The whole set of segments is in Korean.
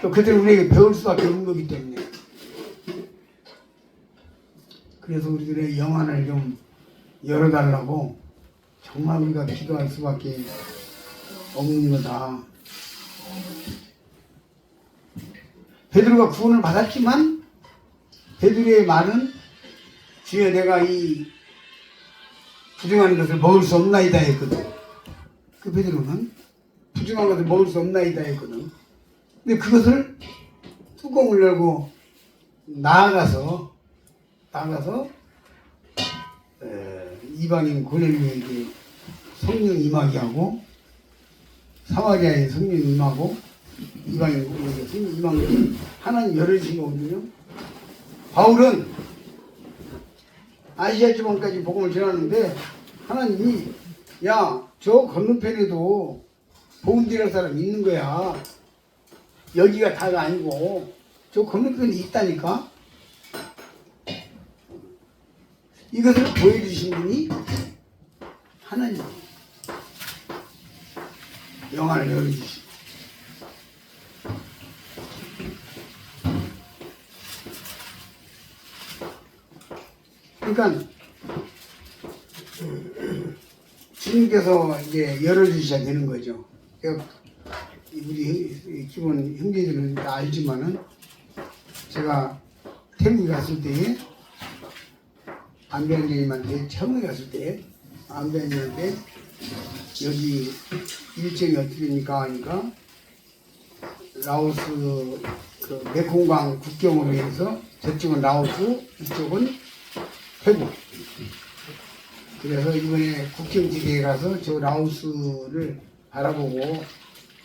또 그들은 우리에게 배울 수밖에 없는 거기 때문에. 그래서 우리들의 영안을 좀 열어달라고 정말 우리가 기도할 수밖에 없는 거다. 베드로가 구원을 받았지만 베드로의 말은 주여 내가 이 부정한 것을 먹을 수 없나이다 했거든. 그 베드로는 부정한 것을 먹을 수 없나이다 했거든. 근데 그것을 뚜껑을 열고 나아가서 이방인 고넬료에게 성령 임하게 하고 사마리아에 성령 임하고 이방인 고넬료에게 성령 임하게 하나님 열어주신 거거든요. 바울은 아시아 지방까지 복음을 전하는데 하나님이 야, 저 건너편에도 복음 전할 사람 있는 거야. 여기가 다가 아니고 저 건너편에 있다니까. 이것을 보여주신 분이 하나님. 영안을 열어주시고. 그러니까 주님께서 이제 열어주셔야 되는 거죠. 우리 기본 형제들은 다 알지만은 제가 태국에 갔을 때에 안배원장님한테 처음에 갔을 때 안배원장님한테 여기 일정이 어떻게 됩니까 하니까 라오스 그 메콩강 국경으로 해서 저쪽은 라오스 이쪽은 태국. 그래서 이번에 국경지대에 가서 저 라오스를 바라보고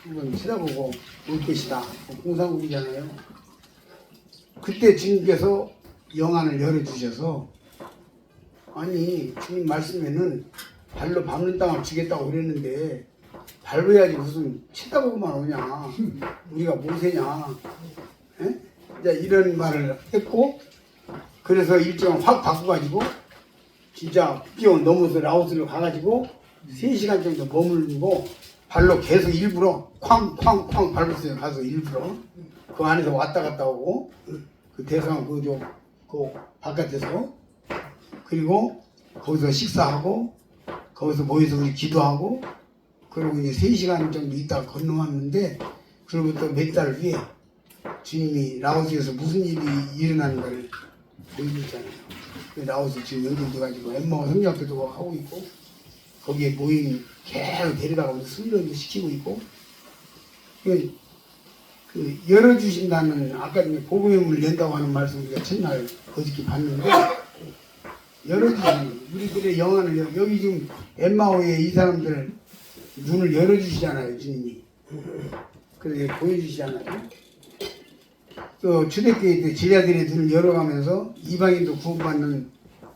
한번 쳐다보고 올 것이다. 공산국이잖아요. 그때 주님께서 영안을 열어주셔서 아니 주님 말씀에는 발로 밟는 땅을 주겠다고 그랬는데 밟아야지 무슨 쳐다보고만 오냐. 우리가 모세냐. 에? 이제 이런 말을 했고 그래서 일정을 확 바꿔가지고 진짜 국경을 넘어서 라오스를 가가지고 3시간 정도 머물고 발로 계속 일부러 쾅쾅쾅 밟았어요. 가서 일부러 그 안에서 왔다 갔다 오고 그 대상 그 바깥에서 그리고 거기서 식사하고 거기서 모여서 우리 기도하고 그리고 이제 3시간 정도 있다가 건너왔는데 그로부터 몇 달 후에 주님이 라오스에서 무슨 일이 일어나는가를 보여주잖아요. 라오스 지금 연결돼가지고 엠마오 성경학교도 하고 있고 거기에 모임 계속 데려다가 훈련도 시키고 있고 그 열어주신다는 아까 전에 복음의 문을 연다고 하는 말씀 우리가 첫날 어저께 봤는데 열어주시는 우리들의 영안을 여기 지금 엠마오에 이 사람들 눈을 열어주시잖아요 주님이. 그래서 보여주시잖아요. 또 초대교회 때 제자들의 눈을 열어가면서 이방인도 구원받는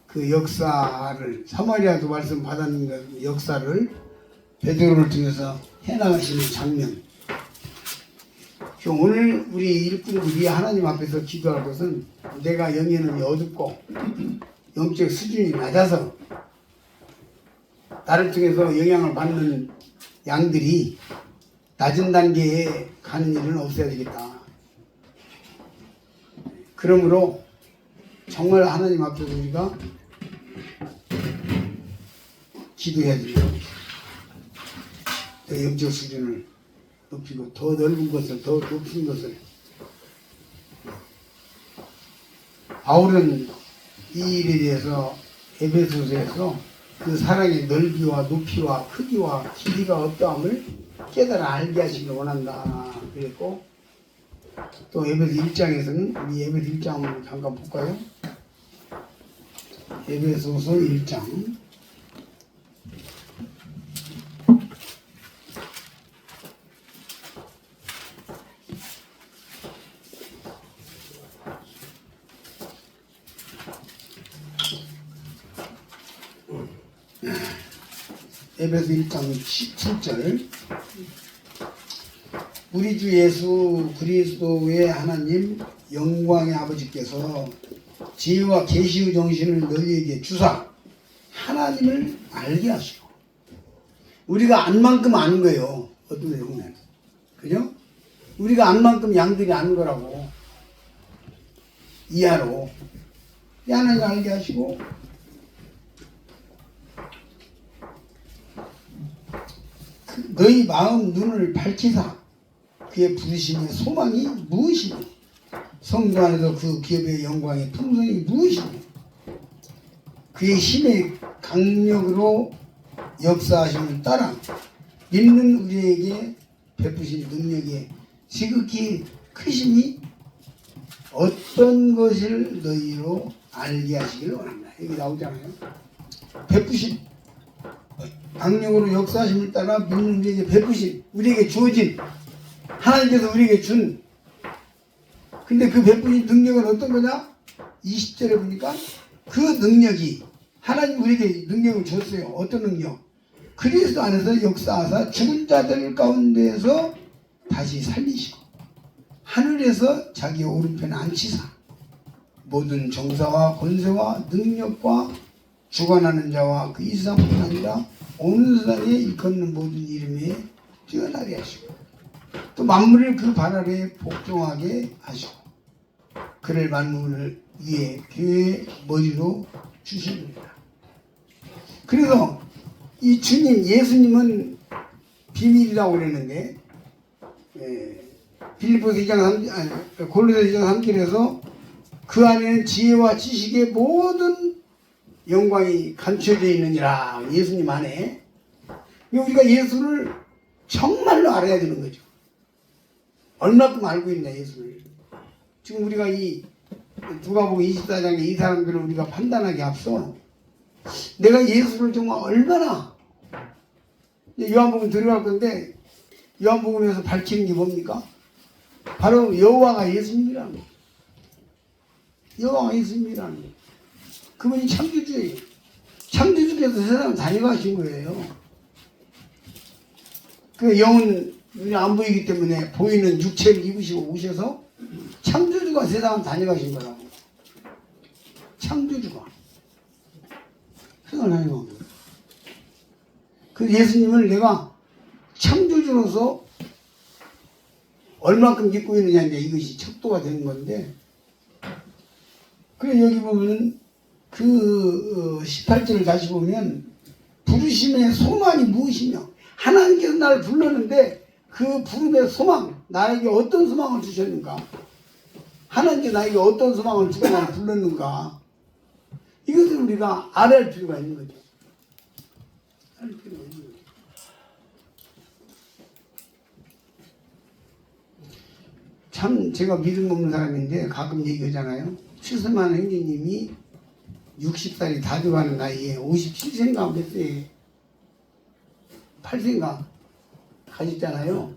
그 역사를 사마리아도 말씀 받았는 그 역사를 베드로를 통해서 해나가시는 장면. 오늘 우리 일꾼들이 하나님 앞에서 기도할 것은 내가 영에는 어둡고 영적 수준이 낮아서 나를 통해서 영향을 받는 양들이 낮은 단계에 가는 일은 없어야 되겠다. 그러므로 정말 하나님 앞에서 우리가 기도해야 됩니다. 더 영적 수준을 높이고 더 넓은 것을 더 높은 것을. 바울은 이 일에 대해서 에베소서에서 그 사랑의 넓이와 높이와 크기와 길이가 어떠함을 깨달아 알게 하시길 원한다 그랬고 또 에베소 1장에서는 우리 에베소 1장 잠깐 볼까요? 에베소서 1장 에베소 1장 17절 우리 주 예수 그리스도의 하나님 영광의 아버지께서 지혜와 계시의 정신을 너희에게 주사 하나님을 알게 하시고 우리가 안 만큼 아는 거예요. 어떤 내용은 그죠? 우리가 안만큼 양들이 아는 거라고. 이하로. 하나님 알게 하시고, 너희 마음 눈을 밝히사 그의 부르심의 소망이 무엇이며 성도 안에서 그 기업의 영광의 풍성이 무엇이며 그의 힘의 강력으로 역사하심을 따라 믿는 우리에게 베푸신 능력의 지극히 크심이 어떤 것을 너희로 알게 하시기를 원한다. 여기 나오잖아요. 베푸심, 강력으로 역사하심을 따라 믿는 우리에게 베푸심, 우리에게 주어진, 하나님께서 우리에게 준. 근데 그 베푸신 능력은 어떤 거냐? 20절에 보니까 그 능력이, 하나님 우리에게 능력을 줬어요. 어떤 능력? 그리스도 안에서 역사하사 죽은 자들 가운데에서 다시 살리시고 하늘에서 자기 오른편에 앉히사 모든 정사와 권세와 능력과 주관하는 자와 그 이 세상뿐 아니라 온 세상에 일컫는 모든 이름에 뛰어나게 하시고 또 만물을 그 발 아래에 복종하게 하시고 그를 만물을 위에 교회의 머리로 주십니다. 그래서 이 주님 예수님은 비밀이라고 그랬는데 빌립보서 2장 골로새 2장 3절에서 그 안에는 지혜와 지식의 모든 영광이 감춰져 있느니라. 예수님 안에. 우리가 예수를 정말로 알아야 되는 거죠. 얼마큼 알고 있냐 예수를. 지금 우리가 이 누가복음 24장에 이 사람들을 우리가 판단하기 앞서 내가 예수를 정말 얼마나, 요한복음 들어갈 건데 요한복음에서 밝히는 게 뭡니까? 바로 여호와가 예수님이라는 거예요. 여호와가 예수님이라는 거예요. 그분이 창조주예요. 창조주께서 세상을 다녀가신 거예요. 그 영은 눈이 안 보이기 때문에 보이는 육체를 입으시고 오셔서 창조주가 세상을 다녀가신 거라고. 창조주가 세상을 다녀간 거예요. 그 예수님을 내가 창조주로서 얼만큼 믿고 있느냐, 이제 이것이 척도가 되는 건데, 그래, 여기 보면은 그 18절을 다시 보면, 부르심의 소망이 무엇이며, 하나님께서 나를 불렀는데, 그 부름의 소망, 나에게 어떤 소망을 주셨는가? 하나님께서 나에게 어떤 소망을 주고 나를 불렀는가? 이것을 우리가 알아야 할 필요가 있는 거죠. 알아야 할 필요가 있는 거죠. 참 제가 믿음 없는 사람인데 가끔 얘기하잖아요. 최선만 형제님이 60살이 다 돼가는 나이에 57세인가 몇 세에 8세인가 가셨잖아요.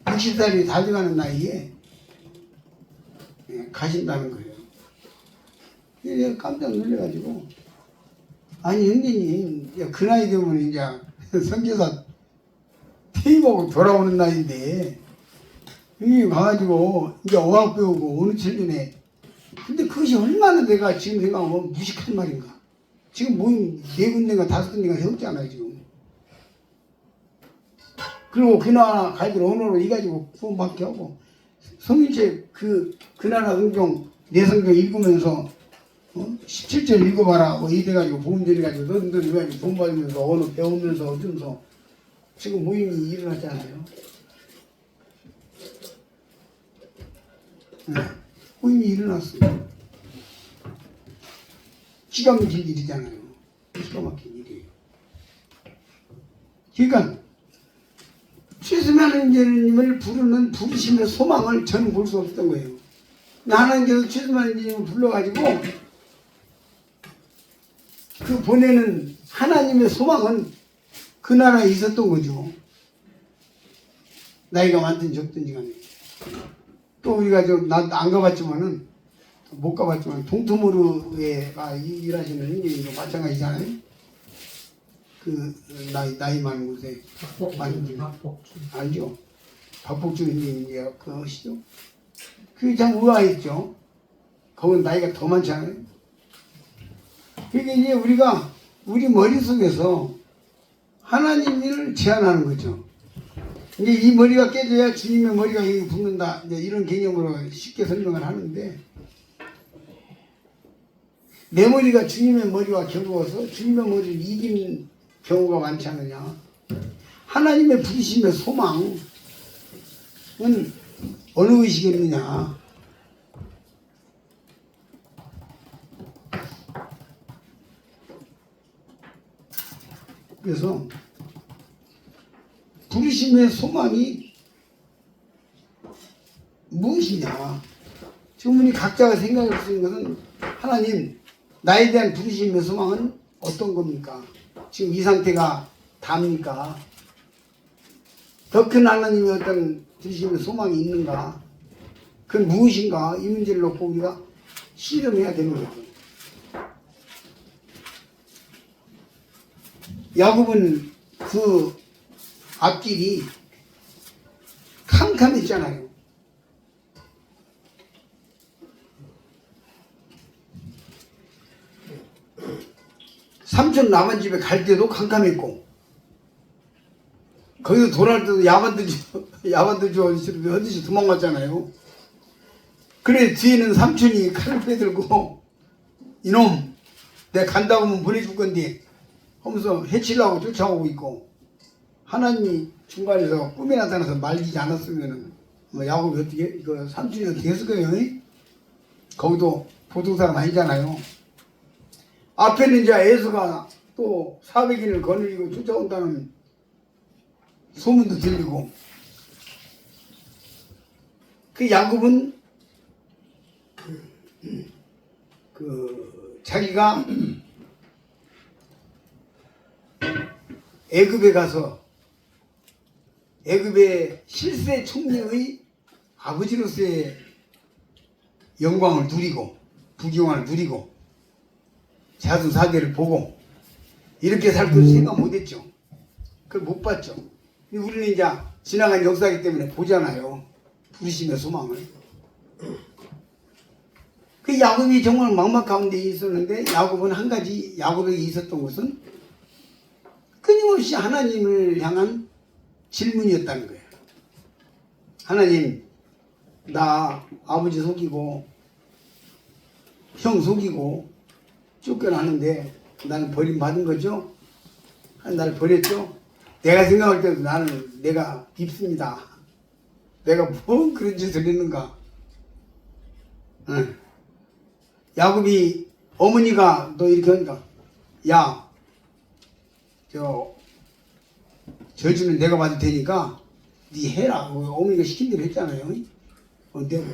60살이 다 돼가는 나이에 가신다는 거예요. 내가 깜짝 놀래가지고, 아니 형제님 그 나이 되면 이제 선교사 퇴임하고 돌아오는 나이인데 여기 가가지고 이제 어학 배우고 어느 철전에, 근데 그것이 얼마나 내가 지금 생각하면 무식한 말인가. 지금 모임 4군데인가 5군데인가 세웠잖아요 지금. 그리고 그 나라 갈비를 언어로 이가지고 구원받게 하고 성인책 그 나라 성경 내 성경 읽으면서 17절 읽어봐라 뭐 이래가지고 보험들이가지고 너희들 이래가지고 돈 받으면서 언어 배우면서 어쩌면서 지금 모임이 일어났잖아요. 모임이 일어났어요. 기가 막힌 일이잖아요. 기가 막힌 일이에요. 그러니까 최수만 형제님을 부르는 부르심의 소망을 저는 볼 수 없었던 거예요. 하나님께서 최수만 형제님을 불러가지고 그 보내는 하나님의 소망은 그 나라에 있었던 거죠. 나이가 많든 적든지 간에. 또 우리가 안 가봤지만은, 못 가봤지만, 동토모르에 일하시는 형님도 마찬가지잖아요. 그, 나이 많은 곳에. 박복준. 알죠? 박복준 형님이 그 하시죠? 그게 참 의아했죠. 거긴 나이가 더 많잖아요. 그러니까 이제 우리 머릿속에서 하나님을 제안하는 거죠. 이제 이 머리가 깨져야 주님의 머리가 여기 붙는다. 이제 이런 개념으로 쉽게 설명을 하는데, 내 머리가 주님의 머리와 겨루어서 주님의 머리를 이기는 경우가 많지 않느냐. 하나님의 부르심의 소망은 어느 것이겠느냐. 그래서 부르심의 소망이 무엇이냐. 지금 각자가 생각할 수 있는 것은, 하나님, 나에 대한 부르심의 소망은 어떤 겁니까? 지금 이 상태가 답니까? 더 큰 하나님의 어떤 부르심의 소망이 있는가? 그건 무엇인가? 이 문제를 놓고 우리가 실험해야 되는 거죠. 야곱은 그 앞길이 캄캄했잖아요. 삼촌 라반 집에 갈 때도 캄캄했고, 거기서 돌아올 때도 야반도 어디서 도망갔잖아요. 그래 뒤에는 삼촌이 칼을 빼들고, 이놈 내가 간다고 하면 보내줄 건데 하면서 해치려고 쫓아오고 있고, 하나님이 중간에서 꿈에 나타나서 말리지 않았으면은 뭐 야곱이 어떻게, 이거 삼촌이 어떻게 했을 거예요? 거기도 보통사람 아니잖아요. 앞에는 이제 에서가 또 400인을 거느리고 쫓아온다는 소문도 들리고, 그 야곱은 자기가 애굽에 가서 애굽의 실세 총리의 아버지로서의 영광을 누리고 부귀영화를 누리고 자손 사대를 보고 이렇게 살 것을 생각 못했죠. 그걸 못 봤죠. 우리는 이제 지나간 역사이기 때문에 보잖아요. 부르심의 소망을. 그 야곱이 정말 막막 가운데 있었는데, 야곱은 한 가지, 야곱에게 있었던 것은 끊임없이 하나님을 향한 질문이었다는 거예요. 하나님, 나 아버지 속이고 형 속이고 쫓겨나는데 나는 버림받은 거죠? 나를 버렸죠? 내가 생각할 때도 내가 밉습니다. 내가 뭐 그런 짓을 했는가? 응. 야곱이 어머니가 너 이렇게 하니까, 야, 저주는 내가 받을 테니까 네 해라. 어머니가 시킨 대로 했잖아요. 내가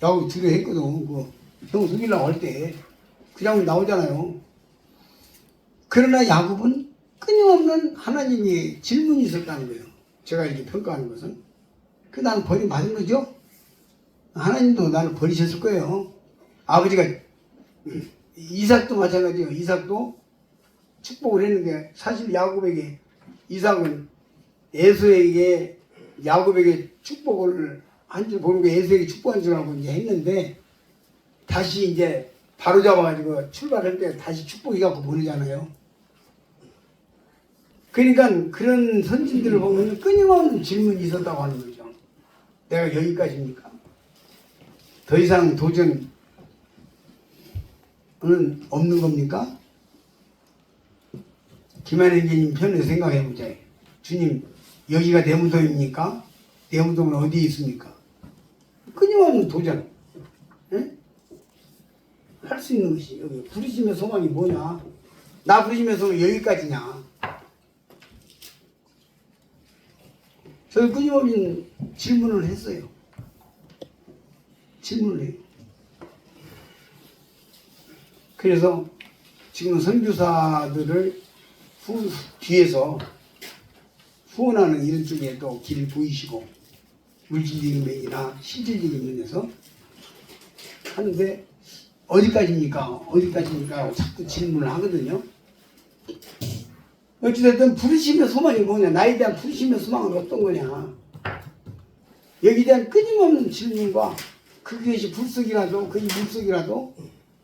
야곱이 두려워했거든. 형 속이려고 할 때 그 장면 나오잖아요. 그러나 야곱은 끊임없는 하나님의 질문이 있었다는 거예요. 제가 이렇게 평가하는 것은. 나는 버림받은 거죠? 하나님도 나를 버리셨을 거예요. 아버지가, 이삭도 마찬가지예요. 이삭도 축복을 했는데, 사실 야곱에게, 이삭은 에서에게, 야곱에게 축복을 한 줄 모르고 에서에게 축복한 줄 알고 이제 했는데, 다시 이제 바로 잡아가지고 출발할 때 다시 축복해갖고 보내잖아요. 그러니까 그런 선진들을 보면 끊임없는 질문이 있었다고 하는 거죠. 내가 여기까지입니까? 더 이상 도전은 없는 겁니까? 김한혜님 편을 생각해보자. 주님, 여기가 내 무덤입니까? 내 무덤은 어디에 있습니까? 끊임없는 도전. 할 수 있는 것이, 여기 부르심의 소망이 뭐냐? 나 부르심의 소망이 여기까지냐? 저는 끊임없는 질문을 했어요. 질문을 해요. 그래서 지금 선교사들을 뒤에서 후원하는 이런 쪽에 또 길을 보이시고, 물질적인 면이나 실질적인 면에서 하는데, 어디까지입니까? 어디까지입니까? 하고 자꾸 질문을 하거든요. 어찌됐든 부르심의 소망이 뭐냐? 나에 대한 부르심의 소망은 어떤 거냐? 여기에 대한 끊임없는 질문과 그것이 불속이라도 그게 물속이라도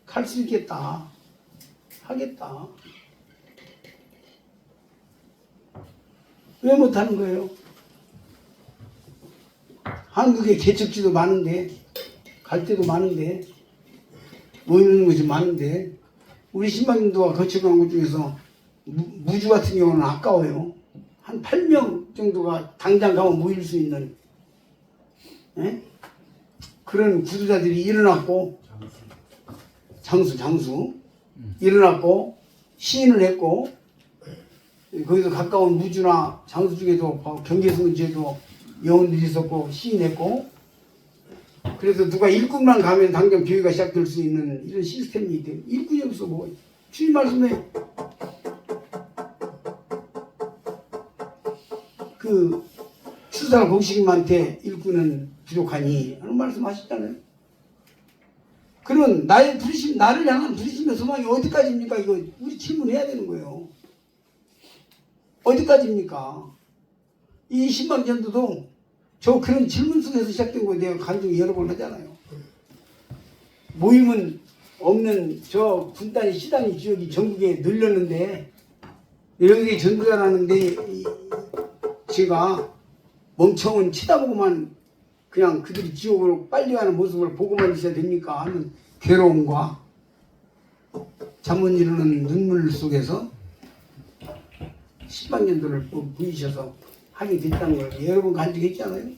갈 수 있겠다. 하겠다. 왜 못하는 거예요? 한국에 개척지도 많은데, 갈 데도 많은데, 모이는 곳이 많은데, 우리 신방님도가 거쳐간 것 중에서 무주 같은 경우는 아까워요. 한 8명 정도가 당장 가면 모일 수 있는 그런 구두자들이 일어났고, 장수 일어났고 시인을 했고, 거기서 가까운 무주나 장수 중에도 경계선지에도 영혼들이 있었고 시인했고, 그래서 누가 일꾼만 가면 당장 교회가 시작될 수 있는 이런 시스템이 돼. 일꾼이 없어. 뭐 주님 말씀에 그 추사 공식님한테 일꾼은 부족하니 하는 말씀하셨잖아요. 그러면 나의 부르심, 나를 향한 부르심의 소망이 어디까지입니까? 이거 우리 질문해야 되는 거예요. 어디까지입니까? 이 신방전도도 저 그런 질문 속에서 시작된 거 내가 간증 여러 번 하잖아요. 모임은 없는 저 분단위 시단위 지역이 전국에 늘렸는데, 여기 전도자라는데 제가 멍청은 치다보고만 그냥 그들이 지옥으로 빨리 가는 모습을 보고만 있어야 됩니까 하는 괴로움과 잠 못 이루는 눈물 속에서 신방전도를 보이셔서 하게 됐다는 걸 여러 번 간증했잖아요.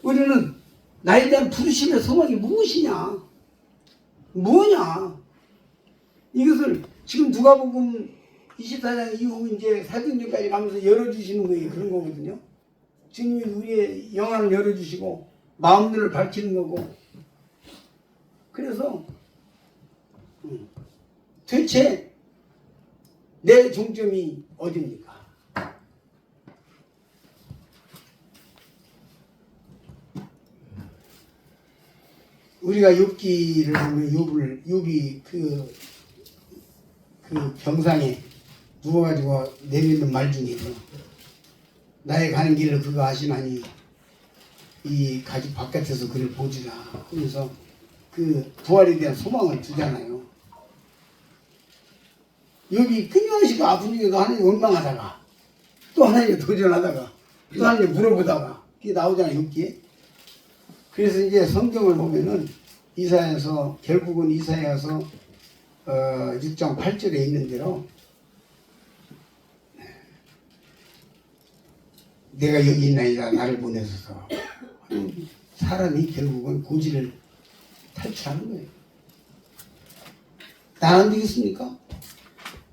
우리는 나에 대한 부르심의 소망이 무엇이냐, 뭐냐, 이것을 지금 누가복음 24장 이후 이제 사도행전까지 가면서 열어주시는 거예요. 그런 거거든요. 주님이 우리의 영안을 열어주시고 마음들을 밝히는 거고. 그래서 도대체 내 종점이 어디입니까? 우리가 욥기를 보면 욥이 그 병상에 누워가지고 내뱉는 말 중에서 나의 가는 길을 그가 아시나니 이 가지 바깥에서 그를 보지라 하면서 그 부활에 대한 소망을 주잖아요. 욥이 끊임없이 아픈 중에도 하나님 원망하다가 또 하나님께 도전하다가 또 하나님께 물어보다가 그게 나오잖아요. 욥기에. 그래서 이제 성경을 보면은 이사야서 결국은 이사야서 6장 8절에 있는 대로 내가 여기 있나이다 나를 보내소서. 사람이 결국은 고지를 탈출하는 거예요. 나 안 되겠습니까?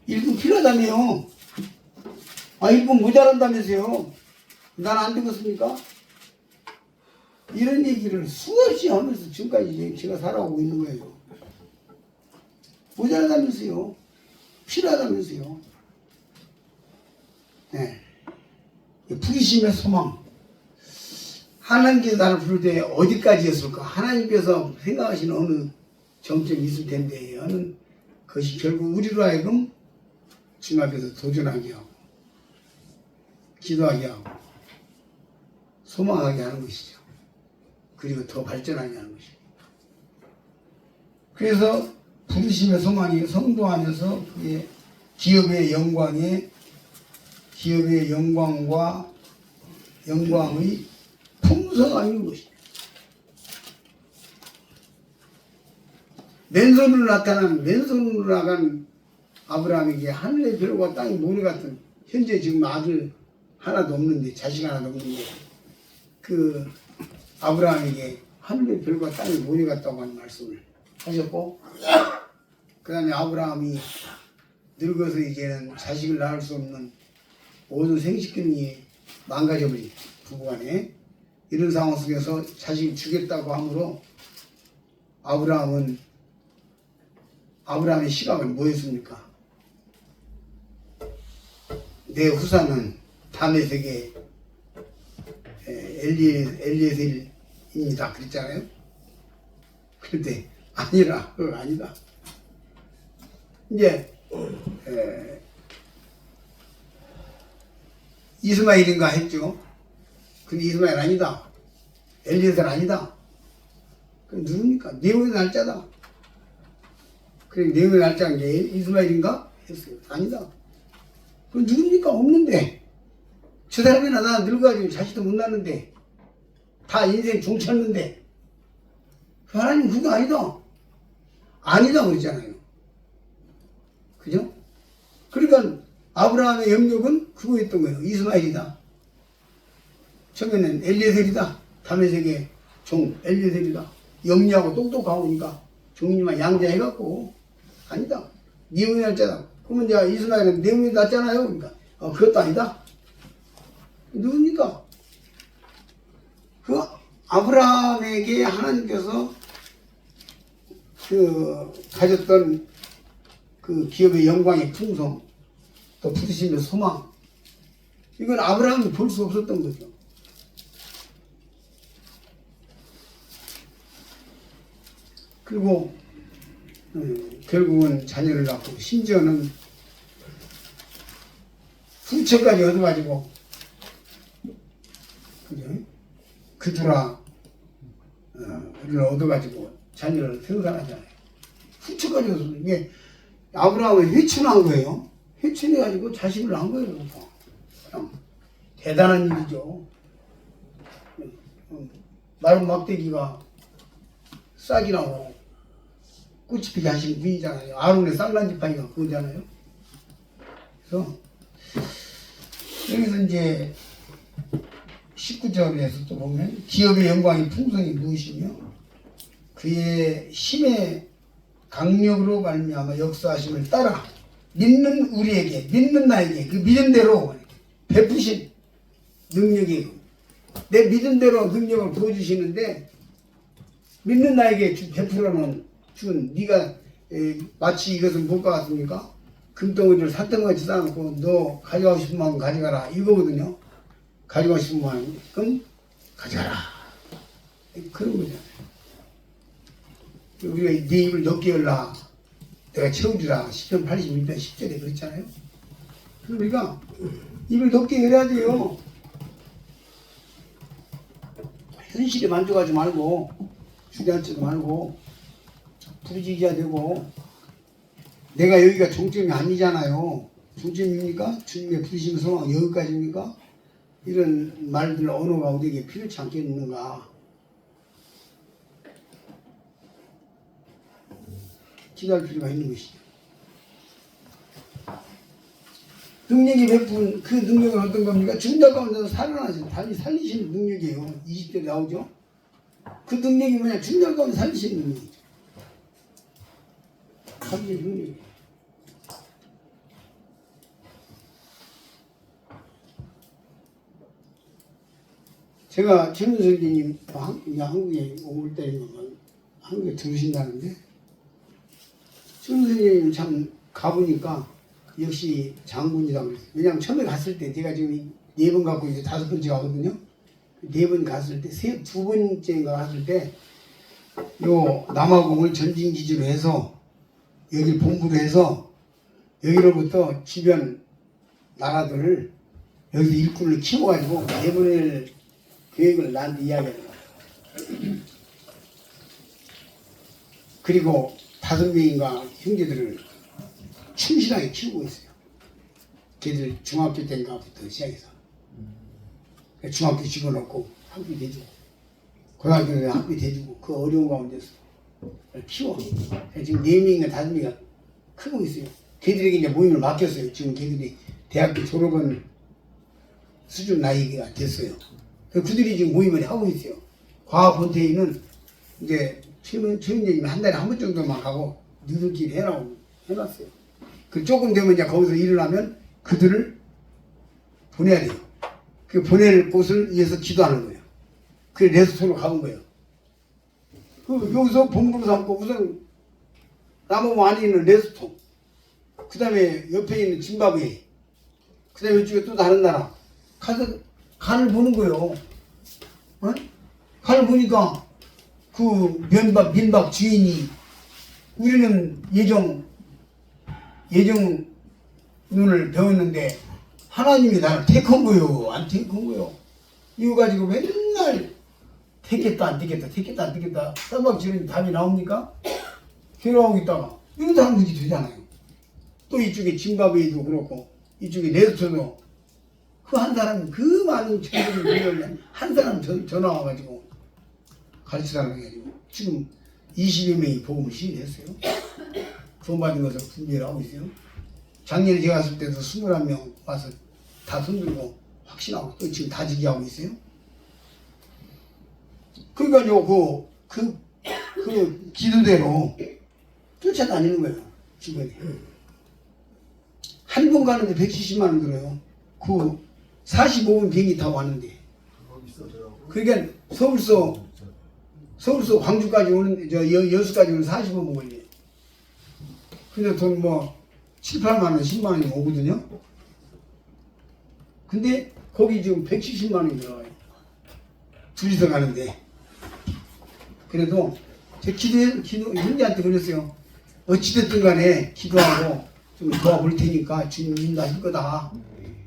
일꾼 필요하다며요. 일꾼 모자란다면서요. 난 안 되겠습니까? 이런 얘기를 수없이 하면서 지금까지 제가 살아오고 있는 거예요. 모자라다면서요. 필요하다면서요. 네. 부르심의 소망. 하나님께서 나를 부를 때 어디까지였을까? 하나님께서 생각하시는 어느 정점이 있을 텐데 하는 것이 결국 우리로 하여금 주님 앞에서 도전하게 하고 기도하게 하고 소망하게 하는 것이죠. 그리고 더 발전하게 하는 것입니다. 그래서 부르심의 소망이 성도 안에서 그게 기업의 영광과 영광의 풍성함인 것입니다. 맨손으로 나간 아브라함에게 하늘의 별과 땅의 모래 같은, 현재 지금 아들 하나도 없는데, 자식 하나도 없는데, 그 아브라함에게 하늘의 별과 땅의 모래 같다고 하는 말씀을 하셨고, 그 다음에 아브라함이 늙어서 이제는 자식을 낳을 수 없는 모든 생식기능이 망가져버린 부부간에 이런 상황 속에서 자식을 주겠다고 하므로 아브라함의 시각은 뭐였습니까? 내 후사는 다메섹의 엘리에셀입니다. 그랬잖아요. 그런데 아니라, 그거 아니다. 이제 이스마엘인가 했죠. 근데 이스마엘 아니다. 엘리에셀 아니다. 그럼 누굽니까? 네오의 날짜다. 그래, 네오의 날짜인 게 이스마엘인가 했어요. 아니다. 그럼 누굽니까? 없는데. 저 사람이나 나 늙어가지고 자식도 못 낳는데 다 인생 종쳤는데 하나님 그게 아니다. 아니다 그러잖아요. 그죠? 그러니까 아브라함의 영역은 그거였던 거예요. 이스마엘이다. 처음에는 엘리에셀이다. 다메섹의 종 엘리에셀이다. 영리하고 똑똑하고니까 종이만 양자해갖고 아니다. 네온이 날짜다. 그러면 이제 이스마엘은 네온이 났잖아요. 그러니까 그것도 아니다. 누굽니까? 그 아브라함에게 하나님께서 그 가졌던 그 기업의 영광의 풍성 또 부르심의 소망 이건 아브라함이 볼 수 없었던 거죠. 그리고 결국은 자녀를 낳고 심지어는 후처까지 얻어가지고 그두라를 얻어가지고 자녀를 생산하잖아요. 후처까지 얻어서 이게 아브라함을 회춘한 거예요. 회춘해가지고 자식을 낳은 거예요. 참 대단한 일이죠. 마른 막대기가 싹이 나고 꽃이 피게 하신 분이잖아요. 아론의 쌍란지팡이가 그거잖아요. 그래서 여기서 이제 19절에서 또 보면 기업의 영광이 풍성이 무엇이며 그의 힘의 강력으로 말미암아 역사하심을 따라 믿는 우리에게 믿는 나에게 그 믿음대로 베푸신 능력이 내 믿음대로 능력을 부어주시는데 믿는 나에게 베풀어는 준 네가 마치 이것은 뭘것 같습니까? 금덩어리를 산더미같이 쌓아놓고 너 가져가고 싶은 만큼 가져가라 이거거든요. 가져가고 싶은 만큼 가져가라 그런 거잖아요. 우리가 네 입을 넓게 열라 내가 채워주라 10편 82편 10절에 그랬잖아요. 그러니까 입을 넓게 열어야 돼요. 현실에 만족하지 말고 주저앉지도 말고 부르짖어야 되고 내가 여기가 종점이 아니잖아요. 종점입니까? 주님의 부르심 소망 여기까지입니까? 이런 말들 언어가 우리에게 필요치 않겠는가? 기도할 필요가 있는 것이죠. 능력이 베푼 그 능력은 어떤 겁니까? 죽는 가운데서 살아나시는 달리 살리시는 능력이에요. 20절에 나오죠. 그 능력이 뭐냐? 죽는 가운데 살리시는 능력이죠. 살리시는 능력이에요. 제가 최문 선생님 한국에 올 때 한국에 들으신다는데 최문 선생님 참 가보니까 역시 장군이라고 그랬어요. 왜냐하면 처음에 갔을 때 제가 지금 4번 갔고 이제 5번째 가거든요. 4번 갔을 때 2번째인가 갔을 때 요 남아공을 전진기지로 해서 여기 본부로 해서 여기로부터 주변 나라들을 여기서 일꾼을 키워가지고 내보낼 계획을 나한테 이야기하더라고요. 그리고 5명인가 형제들을 충실하게 키우고 있어요. 걔들 중학교 때인가부터 시작해서 중학교 집어넣고 학비 대주고 고등학교 때 학비 대주고 그 어려운 가운데서 키워. 지금 4명인가 5명이 크고 있어요. 걔들에게 이제 모임을 맡겼어요. 지금 걔들이 대학교 졸업한 수준 나이가 됐어요. 그들이 지금 모임을 하고 있어요. 과학본태에는 이제 최은재님이 한 달에 한 번 정도만 가고 너희들끼리 해라고 해놨어요. 그 조금 되면 이제 거기서 일을 하면 그들을 보내야 돼요. 그 보낼 곳을 위해서 기도하는 거예요. 그래 레스토로 가본 거예요. 그 여기서 본부로 삼고 우선 남아공 안에 있는 레스토, 그 다음에 옆에 있는 짐바브웨, 그 다음에 이쪽에 또 다른 나라 가서 간을 보는 거예요. 어? 간을 보니까 그 민박 주인이 우리는 예정 눈을 배웠는데 하나님이 나를 택한 거요. 안 택한 거요. 이거 가지고 맨날 택했다 안 택했다 쌈박지르니 답이 나옵니까? 괴로워하고 있다가 이러다 하면 그게 되잖아요. 또 이쪽에 짐바브웨도 그렇고 이쪽에 레스토도 그 한 사람, 그 많은 친구들 한 사람 전화 와가지고 가르치라고 해가지고 지금 20여 명이 복음을 시인했어요. 구원받은 것을 분별을 하고 있어요. 작년에 제가 갔을 때도 21명 와서 다 손들고 확신하고 또 지금 다지기하고 있어요. 그러니까요, 그 기도대로 쫓아다니는 거예요, 주변에. 한 번 가는데 170만 원 들어요. 그 45분 비행기 타고 왔는데. 그러니까 서울서 광주까지 오는, 여수까지 오는 45분 걸려요. 근데 돈 뭐 7, 8만 원, 10만 원이 오거든요. 근데 거기 지금 170만 원이 들어가요. 둘이서 가는데. 그래도 제 형제한테 그랬어요. 어찌됐든 간에 기도하고 좀 도와볼 테니까 주님 인도하실 거다.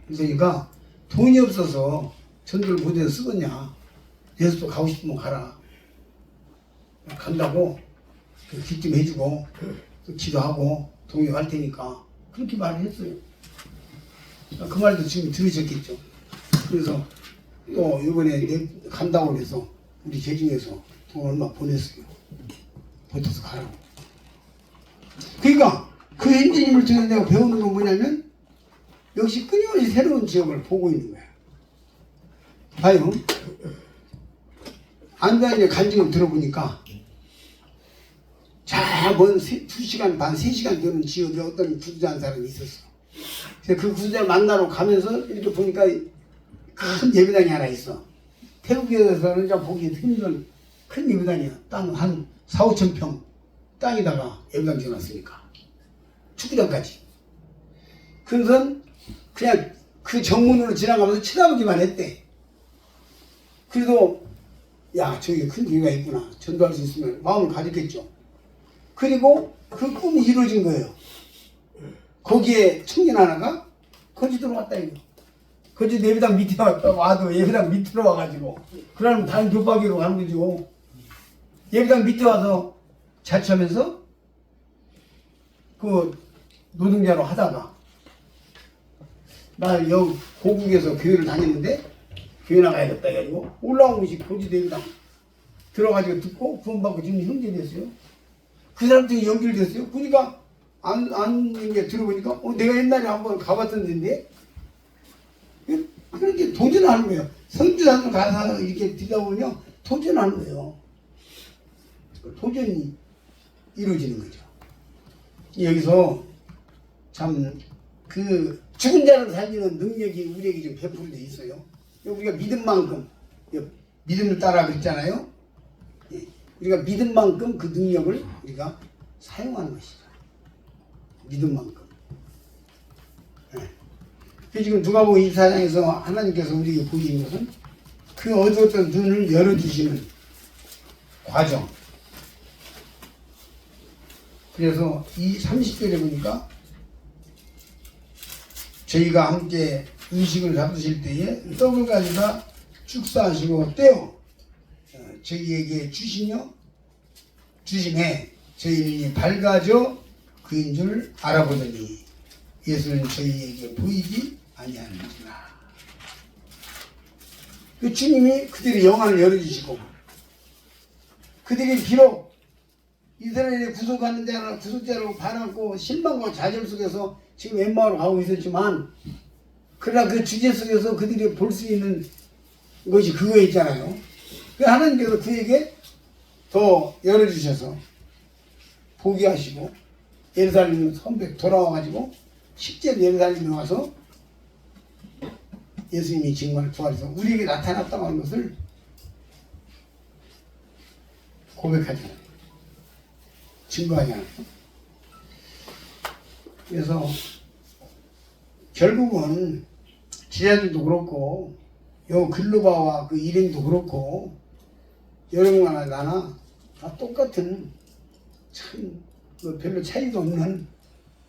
그러니까 돈이 없어서 전도를 못해서 쓰겠냐. 예수도 가고 싶으면 가라. 간다고 길 좀 해주고 또 기도하고 동요할 테니까 그렇게 말을 했어요. 그 말도 지금 들으셨겠죠. 그래서 또 이번에 간다고 해서 우리 재중에서 돈 얼마 보냈어요. 보태서 가라고. 그러니까 그 현지님을 통해서 내가 배우는 건 뭐냐면 역시 끊임없이 새로운 지역을 보고 있는 거야. 봐요. 안다니에 간증을 들어보니까 먼 2시간 반, 3시간 되는 지역에 어떤 구두자한 사람이 있었어. 그래서 그 구두자를 만나러 가면서 이렇게 보니까 큰 예배당이 하나 있어. 태국에서는 좀 보기 힘든 큰 예배당이야. 땅 한 4, 5천 평 땅에다가 예배당 지어놨으니까. 축구장까지. 그래서 그냥 그 정문으로 지나가면서 쳐다보기만 했대. 그래도 야, 저기 큰 교회가 있구나. 전도할 수 있으면 마음을 가졌겠죠. 그리고 그 꿈이 이루어진 거예요. 거기에 청년 하나가 거제도로 왔다 이거. 거제도 예배당 밑에 와도 예배당 밑으로 와가지고 그러면 다른 교파기로 가는 거죠. 예배당 밑에 와서 자취하면서 그 노동자로 하다가 나 여기 고국에서 교회를 다녔는데 교회 나가야겠다 해가지고 올라온 것이 거제도 예배당 들어가지고 듣고 구원받고 지금 형제 됐어요. 그 사람들이 연결됐어요. 그러니까 이게 들어보니까 내가 옛날에 한번 가봤던 데인데 그렇게 도전하는 거예요. 성주산을 가서 이렇게 듣다 보면 도전하는 거예요. 도전이 이루어지는 거죠. 여기서 참 그 죽은 자를 살리는 능력이 우리에게 좀 베풀어 돼 있어요. 우리가 믿은 만큼 믿음을 따라 그랬잖아요. 우리가 믿은 만큼 그 능력을 우리가 사용하는 것이다. 믿은 만큼. 네. 지금 누가복음 24장에서 하나님께서 우리에게 보이는 것은 그 어두웠던 눈을 열어주시는 과정. 그래서 이 30절에 보니까 저희가 함께 음식을 잡수실 때에 떡을 가져다 축사하시고 떼어 저희에게 주시며 주심에 저희는 밝아져 그인 줄 알아보더니 예수는 저희에게 보이지 아니하는지라. 그 주님이 그들의 영안을 열어주시고 그들이 비록 이스라엘의 구속자로 바라고 실망과 좌절 속에서 지금 엠마오로 가고 있었지만 그러나 그 주제 속에서 그들이 볼 수 있는 것이 그거 있잖아요. 하나님께서 그에게 더 열어주셔서 포기하시고 예루살렘 선백 돌아와가지고 실제로 예루살렘에 와서 예수님이 정말 부활해서 우리에게 나타났다고 하는 것을 고백하잖아요. 증거하잖아요. 그래서 결국은 지자들도 그렇고 요 글로바와 그 일행도 그렇고 여러분과 나나 다 똑같은 참 별로 차이도 없는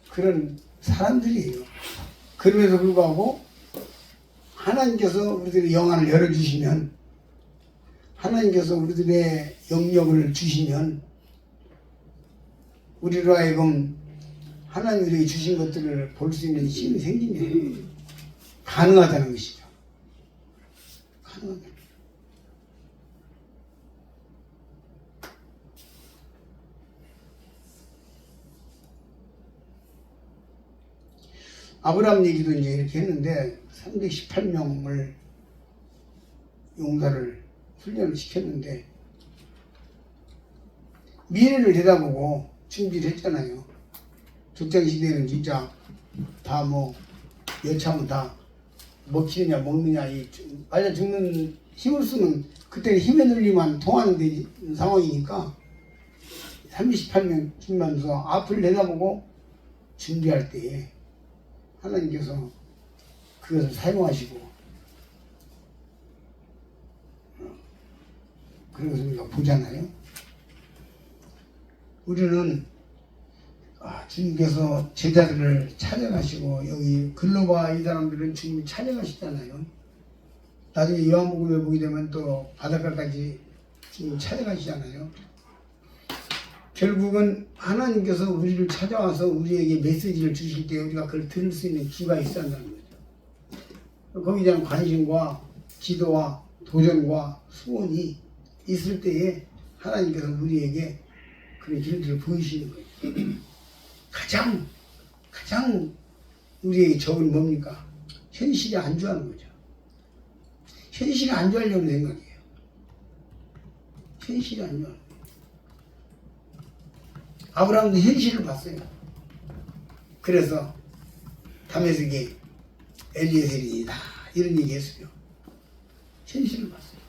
그런 사람들이에요. 그럼에도 불구하고 하나님께서 우리들의 영안을 열어주시면 하나님께서 우리들의 영역을 주시면 우리로 하여금 하나님 우리에게 주신 것들을 볼 수 있는 힘이 생기면 가능하다는 것이죠. 가능합니다. 아브라함 얘기도 이제 이렇게 했는데 318명을 용사를 훈련을 시켰는데 미래를 내다보고 준비를 했잖아요. 적장시대는 진짜 다 뭐 여차하면 다 먹히느냐 먹느냐 맞아 죽는 힘을 쓰면 그때는 힘에 눌리만 통하는 데 상황이니까 38명 죽면서 앞을 내다보고 준비할 때에 하나님께서 그것을 사용하시고 그런 것을 우리가 보잖아요. 우리는 주님께서 제자들을 찾아가시고 여기 글로바 이 사람들은 주님이 찾아가시잖아요. 나중에 요한복음에 보게 되면 또 바닷가까지 주님이 찾아가시잖아요. 결국은 하나님께서 우리를 찾아와서 우리에게 메시지를 주실 때 우리가 그걸 들을 수 있는 기회가 있어야 한다는 거죠. 거기에 대한 관심과 기도와 도전과 소원이 있을 때에 하나님께서 우리에게 그런 길들을 보이시는 거예요. 가장 우리에게 적은 뭡니까? 현실에 안주하는 거죠. 현실에 안주하려는 생각이에요. 현실에 안주하는 거예요. 아브라함도 현실을 봤어요. 그래서 다메섹에 엘리에셀이다 이런 얘기 했어요. 현실을 봤어요.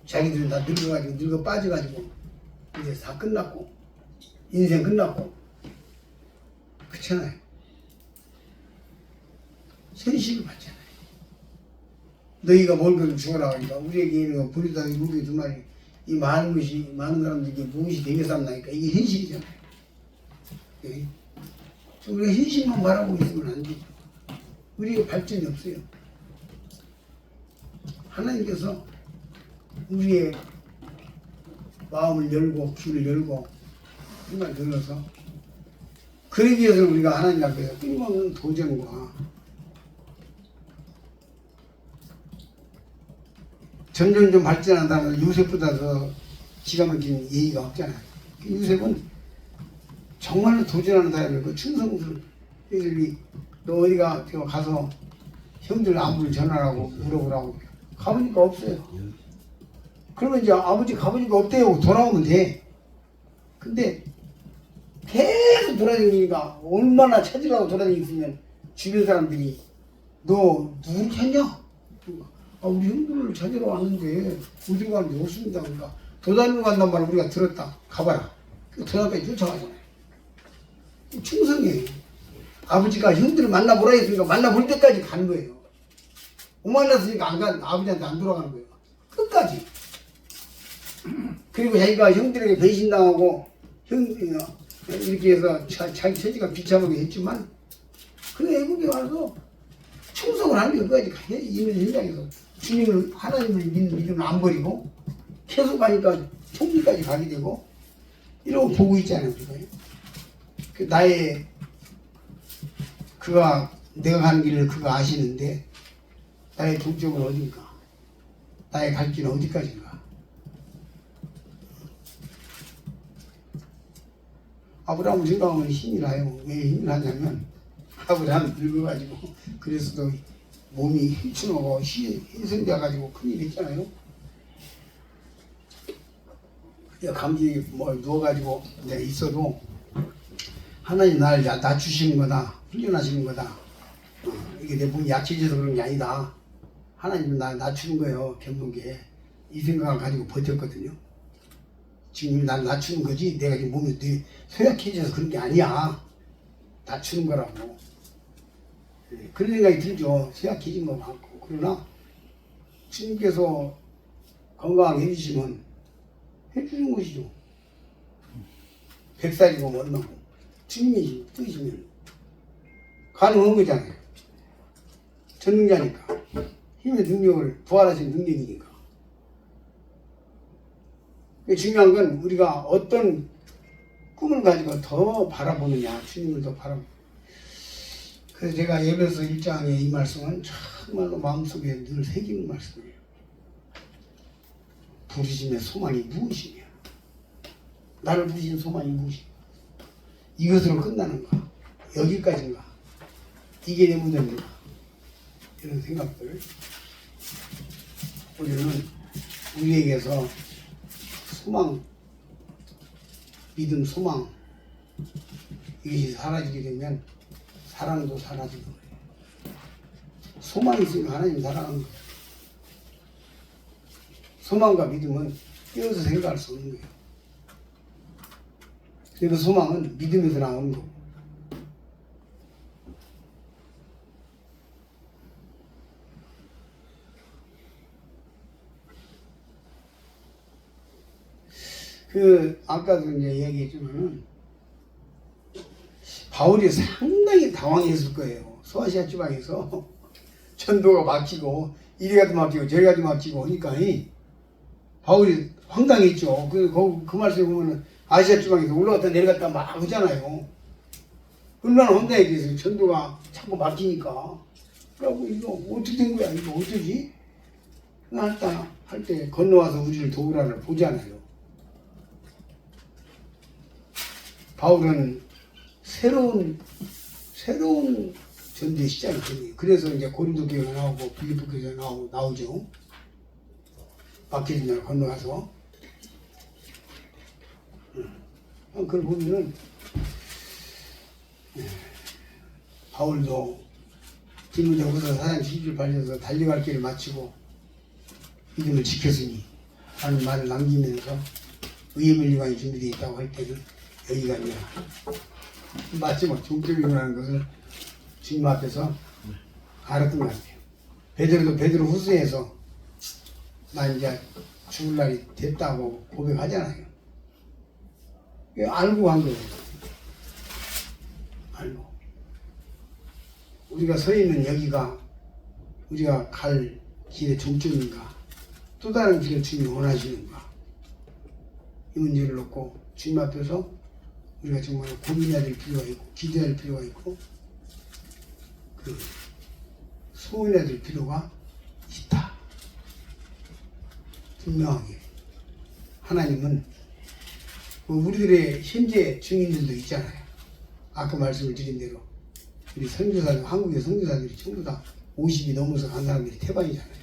자기들은 다 늙어가지고 늙어 빠져가지고 이제 다 끝났고 인생 끝났고 그렇잖아요. 현실을 봤잖아요. 너희가 먹을 죽어라 하니까 우리에게 있는 거 보리다기 물고기 두 마리 이 많은 것이 많은 사람들에게 무엇이 되게 삼나니까 이게 현실이잖아요. 네. 우리가 현실만 바라보고 있으면 안 되죠. 우리가 발전이 없어요. 하나님께서 우리의 마음을 열고 귀를 열고 정말 열어서 그러기 위해서 우리가 하나님 앞에서 끊임없는 도전과 점점 발전한다는 요셉보다 더 기가 막힌 예의가 없잖아요. 요셉은 정말로 도전하는 사람이고 충성스러운 애들이 너 어디가 가서 형들 안부를 전하라고 물어보라고 가보니까 없어요. 그러면 이제 아버지 가보니까 없대요. 돌아오면 돼. 근데 계속 돌아다니니까 얼마나 찾으라고 돌아다니면 주변 사람들이 너 누구 찾냐? 우리 형들을 찾으러 왔는데 어디로 가는지 없습니다. 그러니까 도단으로 간단 말을 우리가 들었다. 가봐라. 도단까지 쫓아가잖아요. 충성이에요. 아버지가 형들을 만나보라 했으니까 만나볼 때까지 가는 거예요. 못 만났으니까 아버지한테 안 돌아가는 거예요. 끝까지. 그리고 자기가 형들에게 배신당하고 이렇게 해서 자기 처지가 비참하게 했지만 그 애국에 와서 충성을 하는 것까지 있는 현장에서 주님을 하나님을 믿는 믿음을 안 버리고 계속 가니까 총리까지 가게 되고 이러고 보고 있잖아요. 우리가. 내가 가는 길을 그가 아시는데 나의 동쪽은 어딘가? 나의 갈 길은 어디까지인가? 아브라함을 생각하면 힘이 나요. 왜 힘이 나냐면 아브라함 늙어가지고 그래서도 몸이 휘청하고 희생돼가지고 큰일 했잖아요. 감기 누워가지고 내가 있어도 하나님 나를 낮추시는 거다. 훈련하시는 거다. 이게 내 몸이 약해져서 그런 게 아니다. 하나님은 날 낮추는 거예요. 견동계. 이 생각을 가지고 버텼거든요. 지금 날 낮추는 거지 내가 지금 몸이 소약해져서 그런 게 아니야. 낮추는 거라고. 그런 생각이 들죠. 소약해진 거 같고. 그러나 주님께서 건강하게 해주시면 해주는 것이죠. 100살이고 얼마고 주님이 뜻이면 가능한 거잖아요. 전능자니까. 힘의 능력을 부활하신 능력이니까. 중요한 건 우리가 어떤 꿈을 가지고 더 바라보느냐, 주님을 더 바라보느냐. 그래서 제가 에베소 1장의 이 말씀은 정말로 마음속에 늘 새기는 말씀이에요. 부르심의 소망이 무엇이냐? 나를 부르신 소망이 무엇이냐? 이것으로 끝나는가? 여기까지인가? 이게 내 무덤인가? 이런 생각들 우리는 우리에게서 소망, 믿음, 소망 이것이 사라지게 되면 사랑도 사라지는 거예요. 소망이 있으면 하나님 사랑하는 거예요. 소망과 믿음은 띄어서 생각할 수 없는 거예요. 그래서 소망은 믿음에서 나오는 거고 아까도 이제 얘기했지만은 바울이 상당히 당황했을 거예요. 소아시아 지방에서 전도가 막히고 이리 가도 막히고 저리 가도 막히고 하니까 바울이 황당했죠. 그 말씀에 보면은 아시아 지방에서 올라갔다 내려갔다 막 하잖아요. 얼마나 황당했겠어요. 전도가 자꾸 막히니까. 그러고 이거 어떻게 된 거야? 이거 어쩌지? 할 때 건너와서 우리를 도우라를 보잖아요. 바울은 새로운 전도의 시작이 되네요. 그래서 이제 고린도 교회가 나오고 빌립보 교회가 나오죠. 막혀진 날 건너가서 그걸 보면은 바울도 디모데후서 4장 12절 발려서 달려갈 길을 마치고 믿음을 지켰으니 하는 말을 남기면서 의의 면류관이 준비되어 있다고 할 때는 여기가 아니라 마지막 종점이라는 것을 주님 앞에서 알았던 것 같아요. 베드로 후서에서 나 이제 죽을 날이 됐다고 고백하잖아요. 알고 한 거예요. 알고 우리가 서 있는 여기가 우리가 갈 길의 종점인가 또 다른 길을 주님이 원하시는가 이 문제를 놓고 주님 앞에서 우리가 정말 고민해야 될 필요가 있고 기도해야 될 필요가 있고 소원해야 될 필요가 있다. 분명하게 하나님은 우리들의 현재 증인들도 있잖아요. 아까 말씀을 드린 대로 우리 선교사들, 한국의 선교사들이 전부 다 50이 넘어서 간 사람들이 태반이잖아요.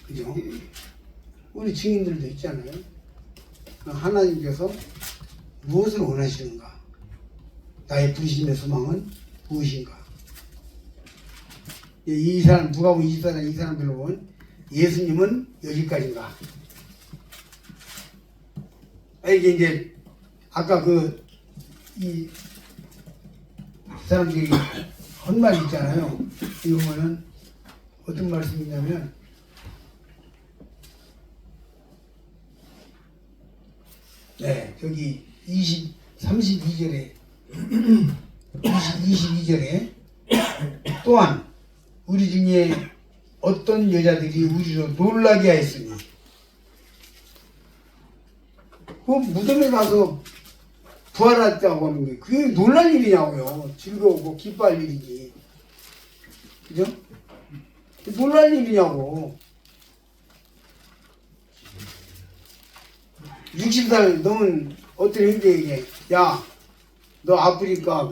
그죠? 우리 증인들도 있잖아요. 하나님께서 무엇을 원하시는가? 나의 부르심의 소망은 무엇인가? 이 사람, 누가복음 24장 이 사람들로 보면 예수님은 여기까지인가? 이게 이제 아까 이 사람들이 한 말 있잖아요. 이거 보면은 어떤 말씀이냐면 저기 32절에 22절에 또한 우리 중에 어떤 여자들이 우리로 놀라게 하였으니 그 무덤에 가서 부활했다고 하는 게 그게 놀랄 일이냐고요. 즐거우고 기뻐할 일이지. 그죠? 놀랄 일이냐고. 60살 넘은 어떤 형제에게 야, 너 아프리카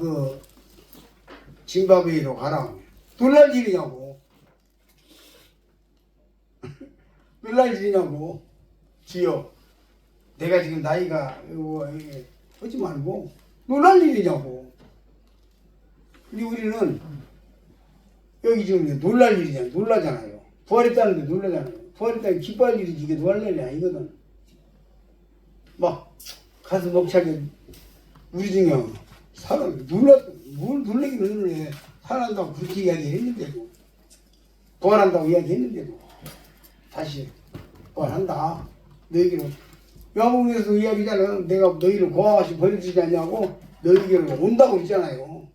짐바브웨로 가라. 놀랄 일이냐고. 놀랄 일이냐고. 주여, 내가 지금 나이가 하지 말고 놀랄 일이냐고. 근데 우리는 여기 지금 놀랄 일이잖아. 놀라잖아요. 부활했다는데 놀라잖아요. 부활했다는 기뻐할 일이지 이게 놀랄 일이 아니거든. 막 가슴 벅차게 우리 중에 뭘 놀래기는 놀래. 살아난다고 그렇게 이야기했는데도 부활한다고 이야기했는데도 다시 부활한다. 너희들은 요한복음에서 이야기잖아. 내가 너희를 고아같이 버려주지 않냐고 너희에게로 온다고 그랬잖아요.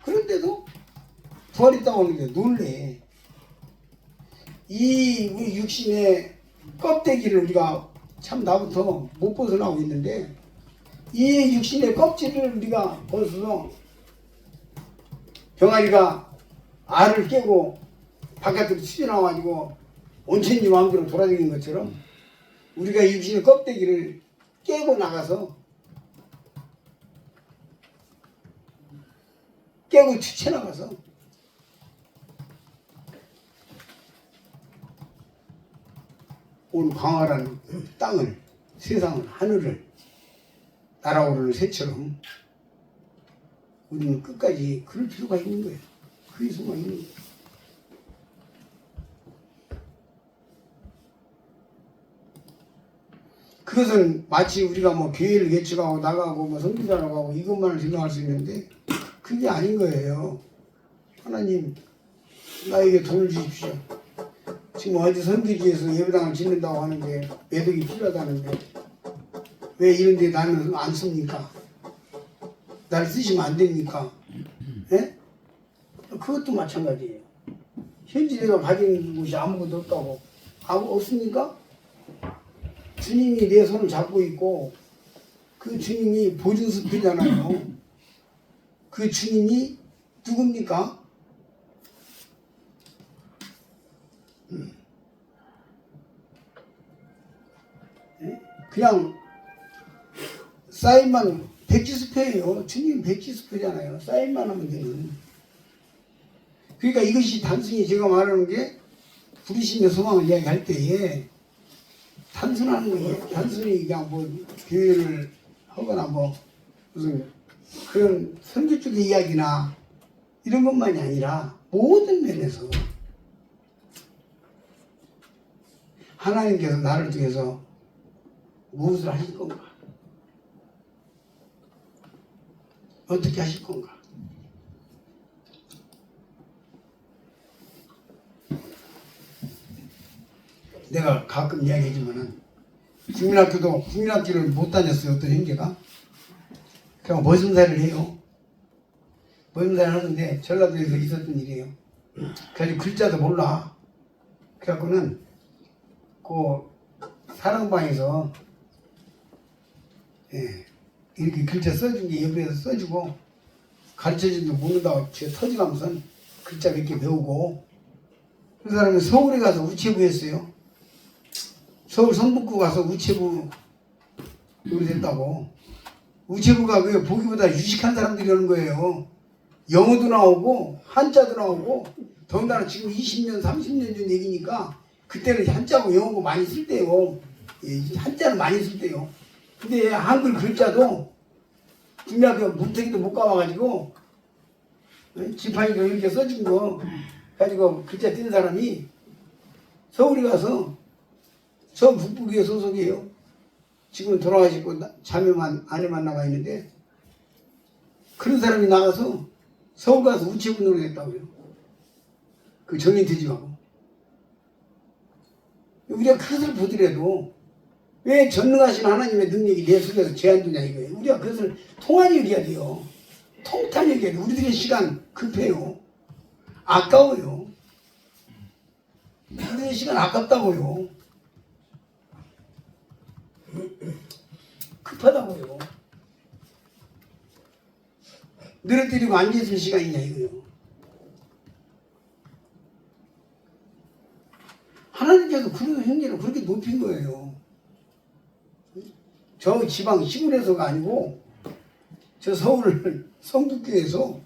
그런데도 부활했다고 하는데 놀래. 우리 육신의 껍데기를 우리가 참 나부터 못 벗어나고 있는데 이 육신의 껍질을 우리가 벗어서 병아리가 알을 깨고 바깥으로 튀어나와가지고 온천지 마음대로 돌아다니는 것처럼 우리가 육신의 껍데기를 깨고 나가서 깨고 튀쳐나가서 온 광활한 땅을, 세상을, 하늘을 날아오르는 새처럼 우리는 끝까지 그럴 필요가 있는 거예요. 그럴 수가 있는 거예요. 그것은 마치 우리가 뭐 교회를 개척하고 나가고 뭐 성교사라고 하고 이것만을 생각할 수 있는데 그게 아닌 거예요. 하나님 나에게 돈을 주십시오. 지금 어디 선교지에서 예배당을 짓는다고 하는데 매덕이 필요하다는데 왜 이런 데 나는 안 씁니까? 나를 쓰시면 안 됩니까? 예? 그것도 마찬가지예요. 현재 내가 가진 곳이 아무것도 없다고 없습니까? 주님이 내 손을 잡고 있고 그 주님이 보증수표잖아요. 그 주님이 누굽니까? 그냥 사인만 백지수표예요. 주님 백지수표잖아요. 사인만 하면 되는. 그러니까 이것이 단순히 제가 말하는 게 부르심의 소망을 이야기할 때에 단순한 거예요. 단순히 그냥 뭐 교회를 하거나 뭐 무슨 그런 선교 쪽의 이야기나 이런 것만이 아니라 모든 면에서 하나님께서 나를 통해서 무엇을 하실 건가? 어떻게 하실 건가? 내가 가끔 이야기하지만은 국민학교를 못 다녔어요. 어떤 형제가 그냥 머슴살이를 해요. 머슴살을 하는데 전라도에서 있었던 일이에요. 그래서 글자도 몰라. 그래갖고는 그 사랑방에서 이렇게 글자 써준 게 옆에서 써주고 가르쳐준도 모른다고 제가 터지가면서 글자 몇 개 배우고 그 사람이 서울에 가서 우체부 했어요. 서울 성북구 가서 우체부 노릇했다고. 우체부가 그 보기보다 유식한 사람들이 오는 거예요. 영어도 나오고 한자도 나오고 더군다나 지금 20년 30년 전 얘기니까 그때는 한자고 영어고 많이 쓸 때요. 한자는 많이 쓸 때요. 근데 한글 글자도 중학교 문턱이도 못 가봐가지고 지팡이로 이렇게 써준 거 가지고 글자 뜬 사람이 서울에 가서 서울 북부교회 소속이에요. 지금 돌아가시고 아내만 나가 있는데 그런 사람이 나가서 서울 가서 우체부 노릇했다고요. 그 정인퇴직하고. 우리가 그것을 보더라도 왜 전능하신 하나님의 능력이 내 속에서 제한되냐 이거예요. 우리가 그것을 통한 여겨야 돼요. 통탄 여겨야 돼요. 우리들의 시간 급해요. 아까워요. 우리의 시간 아깝다고요. 급하다고요. 늘어뜨리고 앉아있을 시간이냐 이거요. 하나님께서 그런 형제를 그렇게 높인 거예요. 저 지방 시골에서가 아니고 저 서울 성북교에서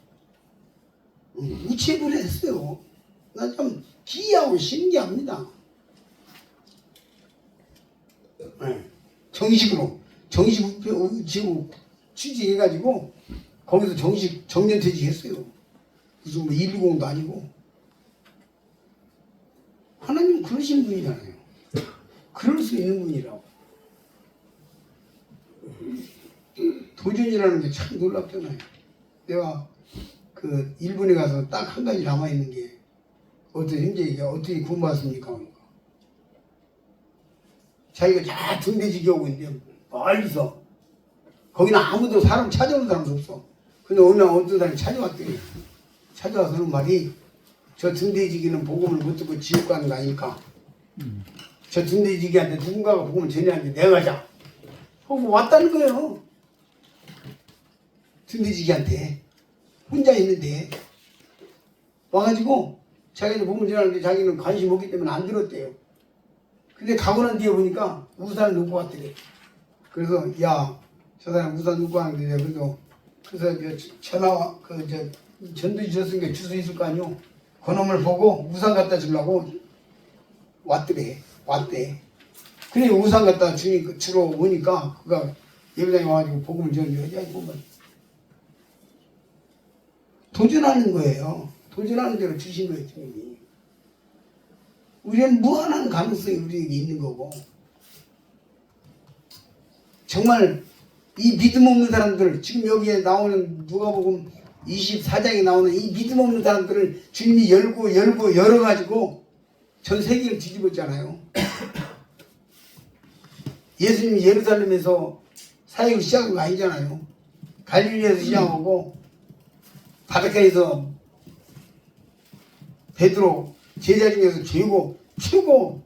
우체부를 했어요. 나 좀 기이하고 신기합니다. 정식 우체부 취직해가지고 거기서 정식 정년퇴직했어요. 무슨 뭐 120도 아니고. 하나님은 그러신 분이잖아요. 그럴 수 있는 분이라고. 도전이라는 게 참 놀랍잖아요. 내가 그 일본에 가서 딱 한 가지 남아있는 게 어떤 형제가 어떻게 구원받았습니까? 자기가 다 등대지기 오고 있는데 멀리서 거기는 아무도 사람 찾아오는 사람도 없어. 근데 어느 날 어떤 사람이 찾아왔더니 찾아와서는 말이 저 등대지기는 복음을 못 듣고 지옥 가는 거 아닐까? 저 등대지기한테 누군가가 복음을 전해야는데 내가 가자. 하고 왔다는 거예요. 등대지기한테 혼자 있는데 와가지고 자기도 보면 지나는데 자기는 관심 없기 때문에 안 들었대요. 근데 가고 난 뒤에 보니까 우산을 놓고 왔더래. 그래서 야, 저 사람 우산 놓고 왔는데 그래서 전화 전두지 줬으니까 줄 수 있을 거 아니오. 그놈을 보고 우산 갖다 주려고 왔대. 그래 우산 갖다 주러 오니까 그가 예배당에 와가지고 복음을 전하는데 야 보면 도전하는 거예요. 도전하는 대로 주신 거예요. 주님이. 우리는 무한한 가능성이 우리에게 있는 거고 정말 이 믿음 없는 사람들 지금 여기에 나오는 누가복음 24장에 나오는 이 믿음 없는 사람들을 주님이 열고 열어가지고 전 세계를 뒤집었잖아요. 예수님이 예루살렘에서 사역을 시작한 거 아니잖아요. 갈릴리에서 시작하고 바닷가에서 베드로 제자 중에서 최고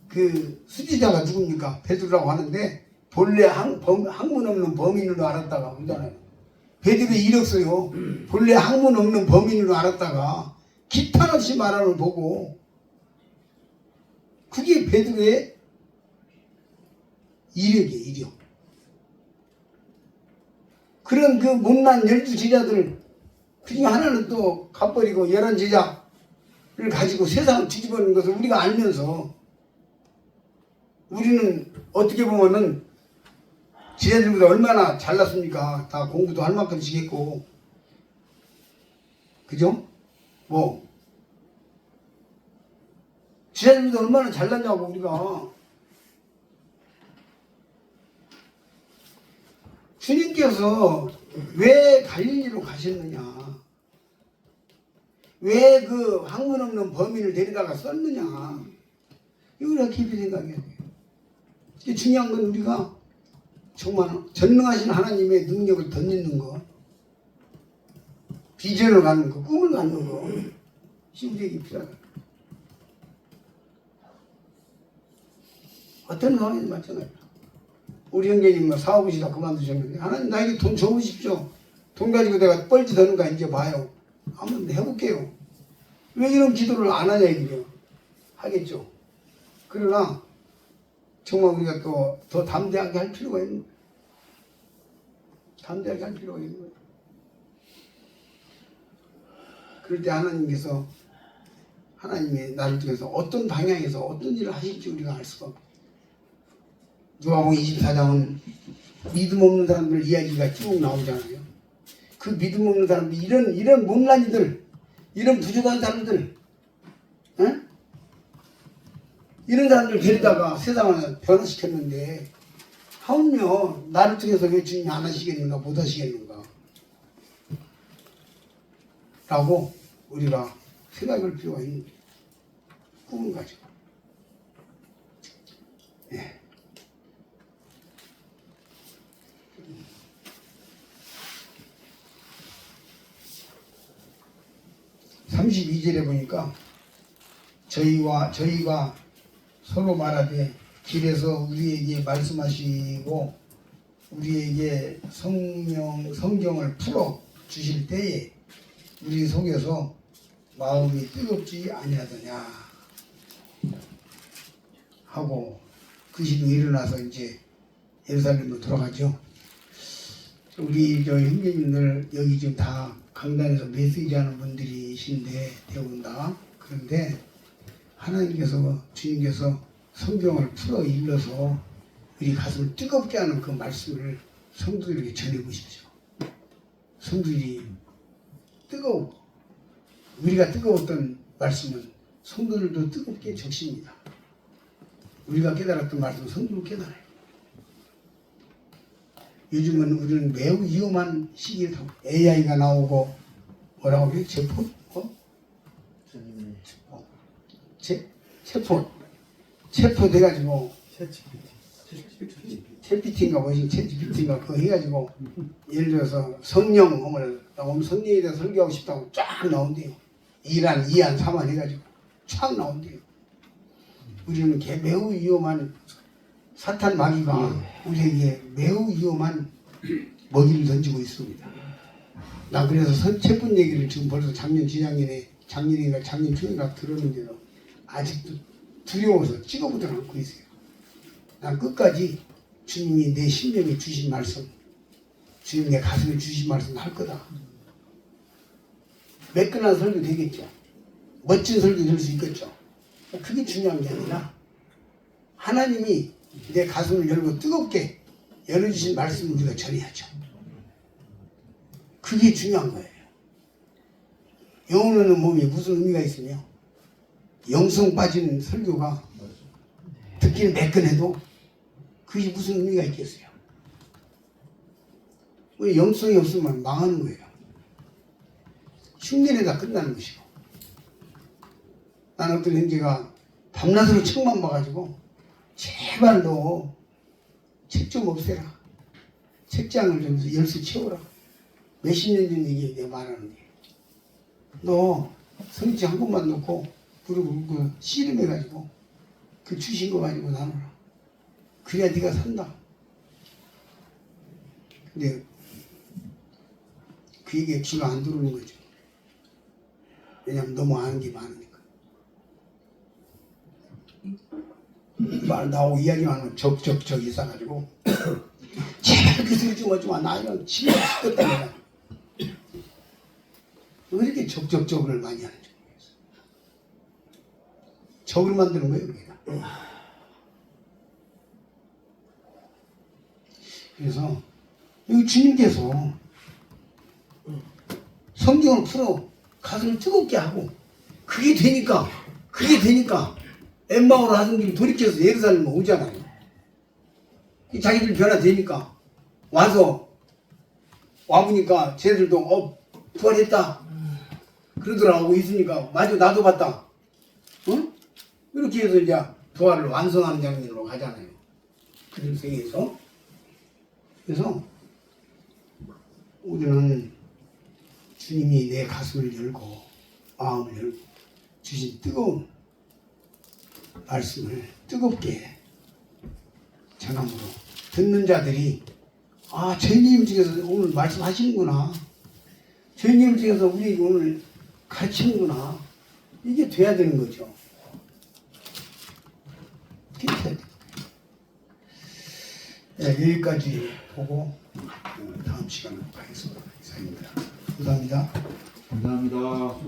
그 수지자가 누굽니까? 베드로라고 하는데 본래 학문 없는 범인으로 알았다가 그러잖아요. 베드로 이력서요. 본래 학문 없는 범인으로 알았다가 기탄 없이 말하는 걸 보고 그게 베드로의 이력이에요. 이력. 그런 그 못난 12제자들 그중에 하나는 또 갚버리고 11제자를 가지고 세상을 뒤집어놓은 것을 우리가 알면서 우리는 어떻게 보면은 지네들보다 얼마나 잘났습니까? 다 공부도 할 만큼씩 했고 그죠? 뭐 지네들보다 얼마나 잘났냐고 우리가. 주님께서 왜 갈릴리로 가셨느냐, 왜 그 학문 없는 범인을 데리다가 썼느냐, 이걸 깊이 생각해야 돼요. 중요한 건 우리가 정말 전능하신 하나님의 능력을 덧입는 거, 비전을 갖는 거, 꿈을 갖는 거, 우리에게 필요하다. 어떤 상황에도 마찬가지다. 우리 형제님 뭐 사업이시다 그만두셨는데 하나님 나에게 돈 줘보십시오. 돈 가지고 내가 뻘짓하는가 이제 봐요. 한번 해볼게요. 왜 이런 기도를 안 하냐 이거죠. 하겠죠. 그러나 정말 우리가 또 더 담대하게 할 필요가 있는 거예요. 담대하게 할 필요가 있는 거예요. 그럴 때 하나님께서 하나님의 나를 통해서 어떤 방향에서 어떤 일을 하실지 우리가 알 수가 없어요. 누가복음 24장은 믿음 없는 사람들 이야기가 쭉 나오잖아요. 그 믿음 없는 사람들, 이런 못난이들, 이런 부족한 사람들, 에? 이런 사람들 데리다가 세상을 변화시켰는데 하물며 나를 통해서 왜 주님이 안 하시겠는가, 못 하시겠는가 라고 우리가 생각할 필요가 있는 거예요. 꿈을 가지고. 예. 32절에 보니까 저희가 서로 말하되 길에서 우리에게 말씀하시고 우리에게 성경을 풀어 주실 때에 우리 속에서 마음이 뜨겁지 아니하더냐 하고 그 시도 일어나서 이제 예루살렘으로 돌아가죠. 우리 저 형제님들 여기 지금 다 강단에서 메시지 하는 분들이신데 대부분 다. 그런데 하나님께서 주님께서 성경을 풀어 일러서 우리 가슴을 뜨겁게 하는 그 말씀을 성도들에게 전해보십시오. 성도들이 뜨거워. 우리가 뜨거웠던 말씀은 성도들도 뜨겁게 적십니다. 우리가 깨달았던 말씀은 성도도 깨달아요. 요즘은 우리는 매우 위험한 시기에 AI가 나오고 뭐라고 그래? 체포 돼가지고 챗GPT인가 뭐지? 챗GPT인가 그거 해가지고 예를 들어서 성령을 나오면 성령에 대해서 설교하고 싶다고 쫙 나온대요. 2란, 2안, 3안 해가지고 쫙 나온대요. 우리는 매우 위험한 사탄 마귀가 우리에게 매우 위험한 먹이를 던지고 있습니다. 나 그래서 채분 얘기를 지금 벌써 작년, 재작년에 작년인가 작년 초인가 들었는데도 아직도 두려워서 찍어보지 않고 있어요. 난 끝까지 주님이 내 심령에 주신 말씀, 주님 내 가슴에 주신 말씀 할 거다. 매끈한 설교 되겠죠. 멋진 설교 될 수 있겠죠. 그게 중요한 게 아니라 하나님이 내 가슴을 열고 뜨겁게 열어주신 말씀을 우리가 전해야죠. 그게 중요한 거예요. 영혼 없는 몸에 무슨 의미가 있으며 영성 빠진 설교가 듣기는 매끈해도 그게 무슨 의미가 있겠어요. 우리 영성이 없으면 망하는 거예요. 흉내내다 끝나는 것이고. 나는 어떤 형제가 밤낮으로 책만 봐가지고 제발 너 책 좀 없애라. 책장을 좀 열쇠 채워라. 몇십 년 전 얘기 내가 말하는 게. 너 성지 한 번만 놓고 무릎 꿇고 씨름해가지고 그 주신 거 가지고 나눠라. 그래야 네가 산다. 근데 그 얘기에 귀가 안 들어오는 거죠. 왜냐면 너무 아는 게 많으니까. 말 나오고 이야기만 하면 적적적 있어가지고 제발 그 소리 좀 하지 마. 나 이런 치료 시켰다 내가. 왜 이렇게 적적적을 많이 하는지 모르겠어. 적을 만드는 거예요, 우리가. 그래서 여기 주님께서 성경을 풀어 가슴을 뜨겁게 하고 그게 되니까 엠마오로 하던 길이 돌이켜서 예루살렘 오잖아요. 자기들 변화되니까 와보니까 쟤들도 부활했다 그러더라고. 있으니까 맞아 나도 봤다. 응? 이렇게 해서 이제 부활을 완성하는 장면으로 가잖아요. 그들 세계에서. 그래서 우리는 주님이 내 가슴을 열고 마음을 열고 주신 뜨거운 말씀을 뜨겁게 전함으로 듣는 자들이 주님 중에서 오늘 말씀하시는구나. 주님 중에서 우리 오늘 가르치는구나. 이게 돼야 되는 거죠. 네, 여기까지 보고 다음 시간으로 가겠습니다. 이상입니다. 감사합니다. 감사합니다.